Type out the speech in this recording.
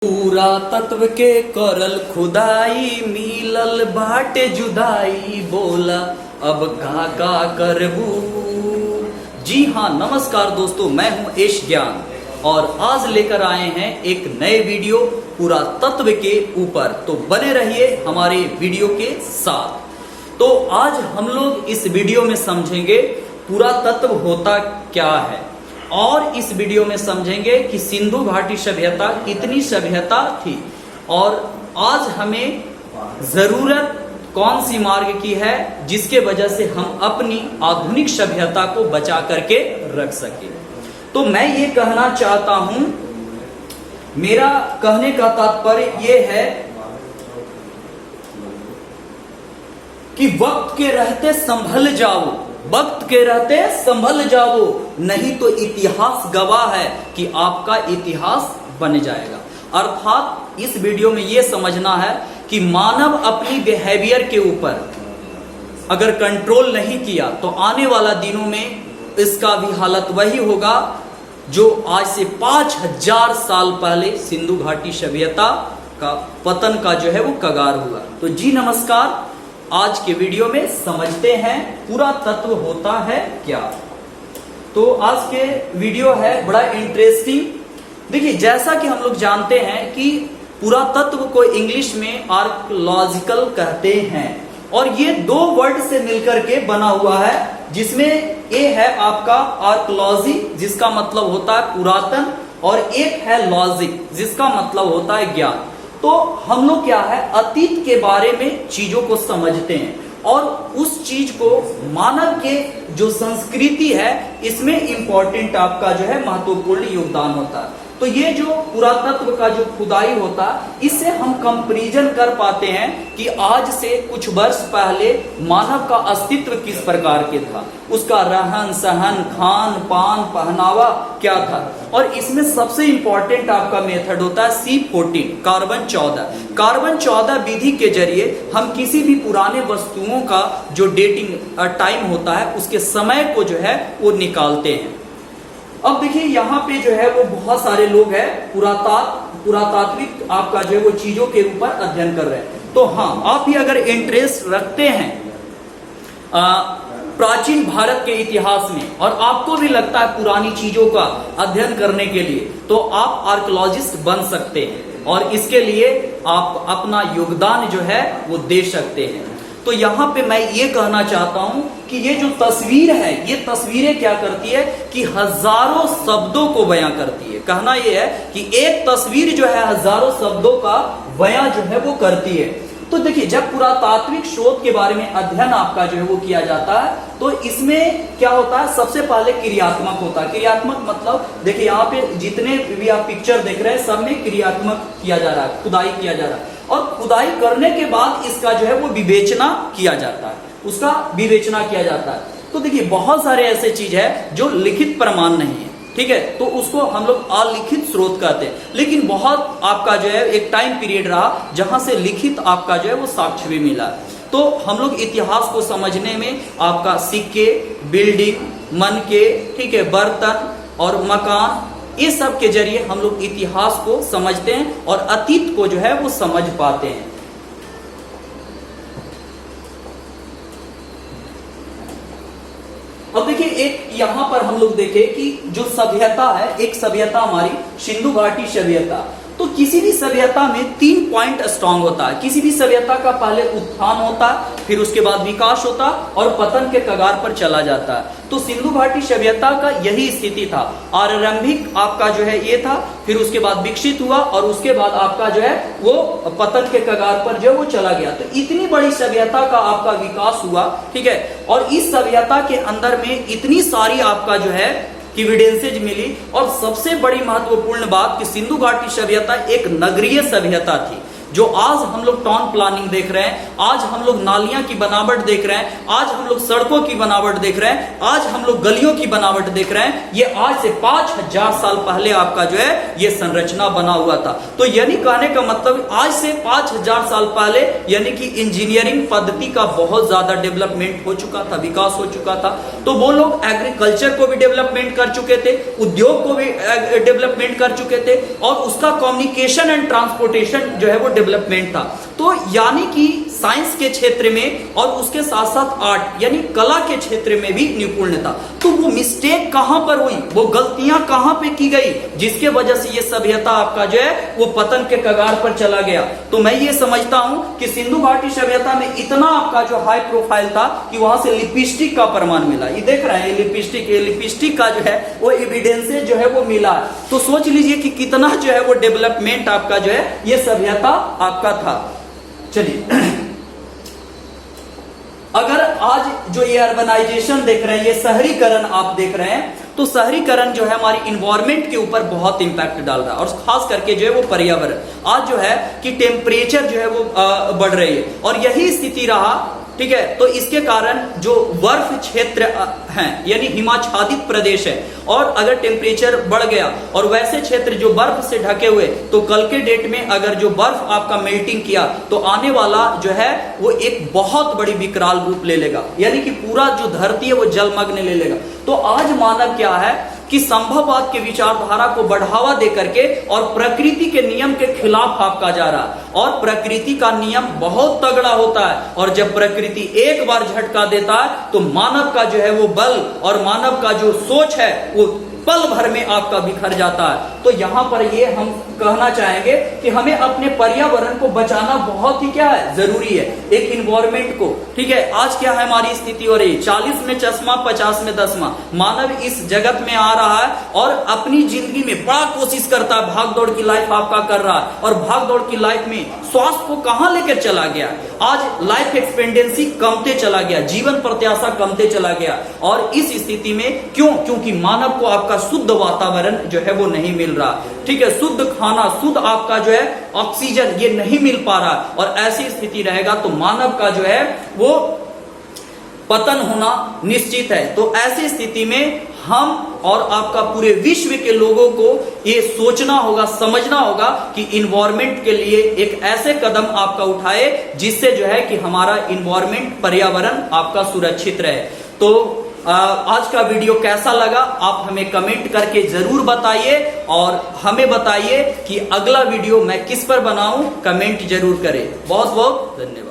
पूरा तत्व के करल खुदाई मिलल बाटे जुदाई बोला अब का करबू। जी हाँ, नमस्कार दोस्तों, मैं हूं एश ज्ञान और आज लेकर आए हैं एक नए वीडियो पूरा तत्व के ऊपर। तो बने रहिए हमारे वीडियो के साथ। तो आज हम लोग इस वीडियो में समझेंगे पूरा तत्व होता क्या है और इस वीडियो में समझेंगे कि सिंधु घाटी सभ्यता कितनी सभ्यता थी और आज हमें जरूरत कौन सी मार्ग की है जिसके वजह से हम अपनी आधुनिक सभ्यता को बचा करके रख सके। तो मैं ये कहना चाहता हूं, मेरा कहने का तात्पर्य ये है कि वक्त के रहते संभल जाओ, वक्त के रहते संभल जाओ, नहीं तो इतिहास गवाह है कि आपका इतिहास बन जाएगा। अर्थात इस वीडियो में यह समझना है कि मानव अपनी बिहेवियर के ऊपर अगर कंट्रोल नहीं किया तो आने वाला दिनों में इसका भी हालत वही होगा जो आज से 5000 साल पहले सिंधु घाटी सभ्यता का पतन का जो है वो कगार हुआ। तो जी नमस्कार, आज के वीडियो में समझते हैं पूरा तत्व होता है क्या। तो आज के वीडियो है बड़ा इंटरेस्टिंग। देखिए, जैसा कि हम लोग जानते हैं कि पूरा तत्व को इंग्लिश में आर्कियोलॉजिकल कहते हैं और ये दो वर्ड से मिलकर के बना हुआ है, जिसमें ए है आपका आर्कियोलॉजी जिसका मतलब होता है पुरातन और एक है लॉजिक जिसका मतलब होता है ज्ञान। तो हम लोग क्या है अतीत के बारे में चीजों को समझते हैं और उस चीज को मानव के जो संस्कृति है इसमें इंपॉर्टेंट आपका जो है महत्वपूर्ण योगदान होता है। तो ये जो पुरातत्व का जो खुदाई होता है इससे हम कंपैरिजन कर पाते हैं कि आज से कुछ वर्ष पहले मानव का अस्तित्व किस प्रकार के था, उसका रहन सहन, खान पान, पहनावा क्या था। और इसमें सबसे इंपॉर्टेंट आपका मेथड होता है C14 कार्बन 14। कार्बन 14 विधि के जरिए हम किसी भी पुराने वस्तुओं का जो डेटिंग टाइम होता है उसके समय को जो है वो निकालते हैं। अब देखिए यहाँ पे जो है वो बहुत सारे लोग हैं पुरातात्विक आपका जो है वो चीजों के ऊपर अध्ययन कर रहे हैं। तो हाँ, आप भी अगर इंटरेस्ट रखते हैं प्राचीन भारत के इतिहास में और आपको भी लगता है पुरानी चीजों का अध्ययन करने के लिए, तो आप आर्कियोलॉजिस्ट बन सकते हैं और इसके लिए आप अपना योगदान जो है वो दे सकते हैं। तो यहाँ पे मैं ये कहना चाहता हूं कि ये जो तस्वीर है, ये तस्वीरें क्या करती है कि हजारों शब्दों को बयां करती है। कहना ये है कि एक तस्वीर जो है हजारों शब्दों का बयां जो है वो करती है। तो देखिए, जब पुरातात्विक शोध के बारे में अध्ययन आपका जो है वो किया जाता है तो इसमें क्या होता है, सबसे पहले क्रियात्मक होता है। क्रियात्मक मतलब देखिए यहाँ पे जितने भी आप पिक्चर देख रहे हैं सब में क्रियात्मक किया जा रहा है, खुदाई किया जा रहा है और खुदाई करने के बाद इसका जो है वो विवेचना किया जाता है, उसका विवेचना किया जाता है। तो देखिए, बहुत सारे ऐसे चीज है जो लिखित प्रमाण नहीं है, ठीक है, तो उसको हम लोग अलिखित स्रोत कहते हैं। लेकिन बहुत आपका जो है एक टाइम पीरियड रहा जहां से लिखित आपका जो है वो साक्ष्य भी मिला। तो हम लोग इतिहास को समझने में आपका सिक्के, बिल्डिंग, मनके, ठीक है, बर्तन और मकान, ये सब के जरिए हम लोग इतिहास को समझते हैं और अतीत को जो है वो समझ पाते हैं। अब देखिए, एक यहां पर हम लोग देखें कि जो सभ्यता है, एक सभ्यता हमारी सिंधु घाटी सभ्यता, तो किसी भी सभ्यता में 3 पॉइंट स्ट्रांग होता है। किसी भी सभ्यता का पहले उत्थान होता है, फिर उसके बाद विकास होता और पतन के कगार पर चला जाता है। तो सिंधु घाटी सभ्यता का यही स्थिति था। आरंभिक आपका जो है ये था, फिर उसके बाद विकसित हुआ और उसके बाद आपका जो है वो पतन के कगार पर जो वो चला गया। तो इतनी बड़ी सभ्यता का आपका विकास हुआ, ठीक है, और इस सभ्यता के अंदर में इतनी सारी आपका जो है एविडेंसेज मिली और सबसे बड़ी महत्वपूर्ण बात कि सिंधु घाटी सभ्यता एक नगरीय सभ्यता थी। जो आज हम लोग टाउन प्लानिंग देख रहे हैं, आज हम लोग नालियां की बनावट देख रहे हैं, आज हम लोग सड़कों की बनावट देख रहे हैं, आज हम लोग गलियों की बनावट देख रहे हैं, ये आज से 5000 साल पहले आपका जो है ये संरचना बना हुआ था। तो यानी कहने का मतलब आज से 5000 साल पहले यानी कि इंजीनियरिंग पद्धति का बहुत ज्यादा डेवलपमेंट हो चुका था, विकास हो चुका था। तो वो लोग एग्रीकल्चर को भी डेवलपमेंट कर चुके थे, उद्योग को भी डेवलपमेंट कर चुके थे, और उसका कम्युनिकेशन एंड ट्रांसपोर्टेशन जो है वो डेवलपमेंट था। तो यानी कि साइंस के क्षेत्र में और उसके साथ साथ आर्ट यानी कला के क्षेत्र में भी निपुण था। तो वो मिस्टेक कहां पर हुई, वो गलतियां कहां पे की गई, जिसके वजह से ये सभ्यता आपका जो है वो पतन के कगार पर चला गया। तो मैं ये समझता हूं कि सिंधु घाटी सभ्यता में इतना आपका जो हाई प्रोफाइल था कि वहां से लिपस्टिक का प्रमाण मिला। ये देख रहे हैं लिपस्टिक का जो है वो एविडेंसेस जो है वो मिला। तो सोच लीजिए कि कितना जो है वो डेवलपमेंट आपका जो है ये सभ्यता आपका था। चलिए, अगर आज जो ये अर्बनाइजेशन देख रहे हैं, ये शहरीकरण आप देख रहे हैं, तो शहरीकरण जो है हमारी इन्वायरमेंट के ऊपर बहुत इंपैक्ट डाल रहा है, और खास करके जो है वो पर्यावरण। आज जो है कि टेम्परेचर जो है वो बढ़ रही है, और यही स्थिति रहा, ठीक है। तो इसके कारण जो बर्फ क्षेत्र हैं यानी हिमाच्छादित प्रदेश है, और अगर टेम्परेचर बढ़ गया और वैसे क्षेत्र जो बर्फ से ढके हुए, तो कल के डेट में अगर जो बर्फ आपका मेल्टिंग किया तो आने वाला जो है वो एक बहुत बड़ी विकराल रूप ले लेगा, यानी कि पूरा जो धरती है वो जलमग्न ले लेगा। तो आज मानव क्या है कि संभववाद के विचारधारा को बढ़ावा दे करके और प्रकृति के नियम के खिलाफ आपका जा रहा है, और प्रकृति का नियम बहुत तगड़ा होता है, और जब प्रकृति एक बार झटका देता है तो मानव का जो है वो बल और मानव का जो सोच है वो पल भर में आपका बिखर जाता है। तो यहां पर ये हम कहना चाहेंगे कि हमें अपने पर्यावरण को बचाना बहुत ही क्या है जरूरी है, एक इन्वायरमेंट को, ठीक है। आज क्या है हमारी स्थिति हो रही, 40 में चश्मा 50 में दसवां। मानव इस जगत में आ रहा है और अपनी जिंदगी में बड़ा कोशिश करता है, भाग दौड़ की लाइफ आपका कर रहा है, और भाग दौड़ की लाइफ में स्वास्थ्य को कहां लेकर चला गया। आज लाइफ एक्सपेंडेंसी कमते चला गया, जीवन प्रत्याशा कमते चला गया, और इस स्थिति में क्योंकि मानव को आपका शुद्ध वातावरण जो है वो नहीं मिल रहा, ठीक है, शुद्ध खाना, शुद्ध आपका जो है ऑक्सीजन ये नहीं मिल पा रहा, और ऐसी स्थिति रहेगा तो मानव का जो है वो पतन होना निश्चित है। तो ऐसी स्थिति में हम और आपका पूरे विश्व के लोगों को ये सोचना होगा, समझना होगा कि इन्वायरमेंट के लिए एक ऐसे कदम आपका उठाए जिससे जो है कि हमारा इन्वायरमेंट पर्यावरण आपका सुरक्षित रहे। तो आज का वीडियो कैसा लगा आप हमें कमेंट करके जरूर बताइए, और हमें बताइए कि अगला वीडियो मैं किस पर बनाऊं, कमेंट जरूर करें। बहुत बहुत धन्यवाद।